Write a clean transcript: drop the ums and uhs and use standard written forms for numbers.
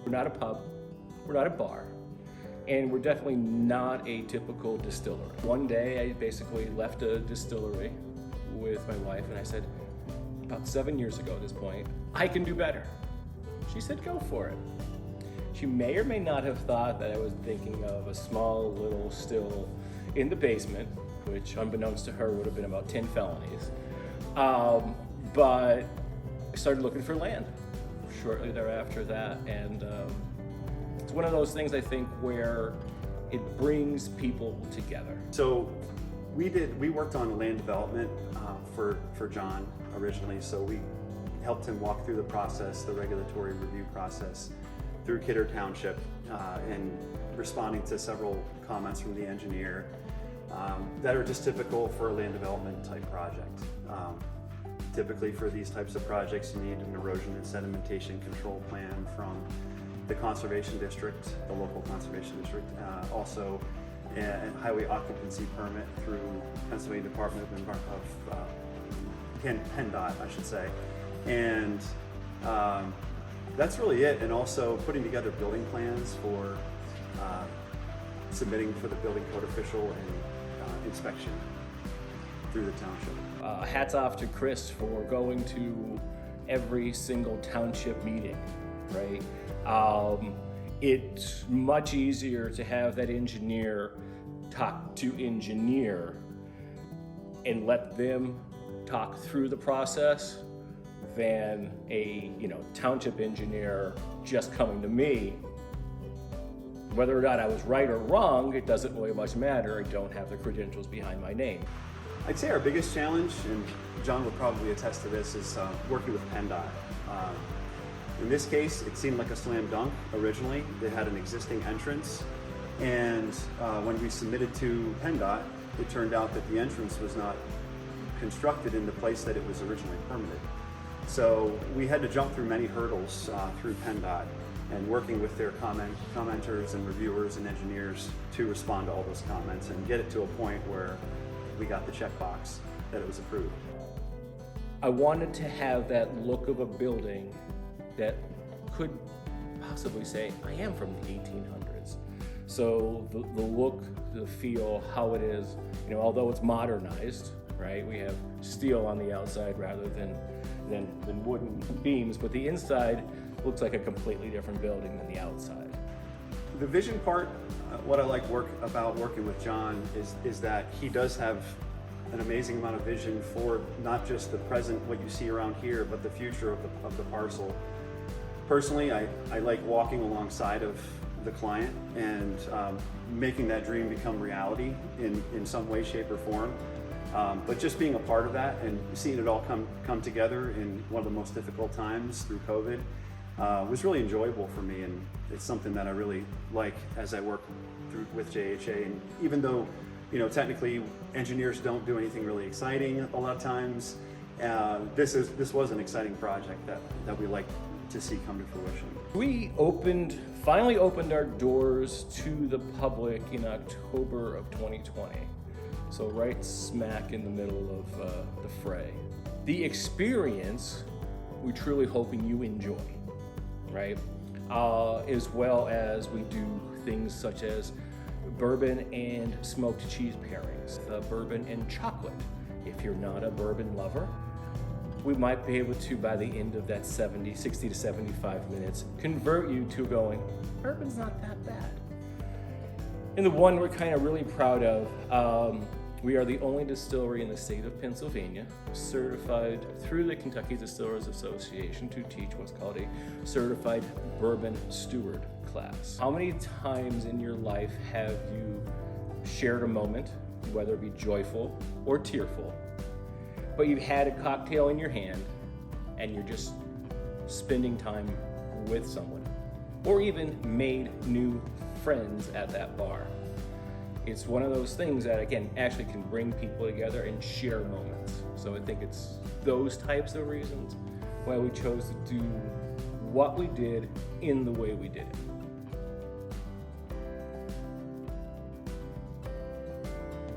We're not a pub, we're not a bar, and we're definitely not a typical distillery. One day I basically left a distillery with my wife and I said, about 7 years ago at this point, I can do better. She said, go for it. She may or may not have thought that I was thinking of a small little still in the basement, which unbeknownst to her would have been about 10 felonies. But I started looking for land shortly thereafter that, and it's one of those things I think where it brings people together. So we worked on land development for John originally, so we helped him walk through the process, the regulatory review process through Kidder Township, and responding to several comments from the engineer that are just typical for a land development type project. Typically for these types of projects, you need an erosion and sedimentation control plan from the conservation district, the local conservation district, also a highway occupancy permit through Pennsylvania Department of PennDOT, I should say. And that's really it. And also putting together building plans for submitting for the building code official and inspection through the township. Hats off to Chris for going to every single township meeting, right? It's much easier to have that engineer talk to engineer and let them talk through the process than a township engineer just coming to me. Whether or not I was right or wrong, it doesn't really much matter. I don't have the credentials behind my name. I'd say our biggest challenge, and John would probably attest to this, is working with PennDOT. In this case, it seemed like a slam dunk originally. They had an existing entrance, and when we submitted to PennDOT, it turned out that the entrance was not constructed in the place that it was originally permitted. So we had to jump through many hurdles through PennDOT and working with their commenters and reviewers and engineers to respond to all those comments and get it to a point where we got the checkbox that it was approved. I wanted to have that look of a building that could possibly say, I am from the 1800s. So the look, the feel, how it is, although it's modernized, right? We have steel on the outside rather than wooden beams, but the inside looks like a completely different building than the outside. The vision part, what I like about working with John is that he does have an amazing amount of vision for not just the present, what you see around here, but the future of the parcel. Personally, I like walking alongside of the client and making that dream become reality in some way, shape, or form. But just being a part of that and seeing it all come together in one of the most difficult times through COVID was really enjoyable for me, and it's something that I really like as I work with JHA. And even though, technically engineers don't do anything really exciting a lot of times, this was an exciting project that we like to see come to fruition. We finally opened our doors to the public in October of 2020. So right smack in the middle of the fray. The experience, we're truly hoping you enjoy, right? As well as we do things such as bourbon and smoked cheese pairings, bourbon and chocolate. If you're not a bourbon lover, we might be able to, by the end of that 60 to 75 minutes, convert you to going, bourbon's not that bad. And the one we're kind of really proud of, we are the only distillery in the state of Pennsylvania certified through the Kentucky Distillers Association to teach what's called a certified bourbon steward class. How many times in your life have you shared a moment, whether it be joyful or tearful, but you've had a cocktail in your hand and you're just spending time with someone, or even made new friends at that bar? It's one of those things that, again, actually can bring people together and share moments. So I think it's those types of reasons why we chose to do what we did in the way we did it.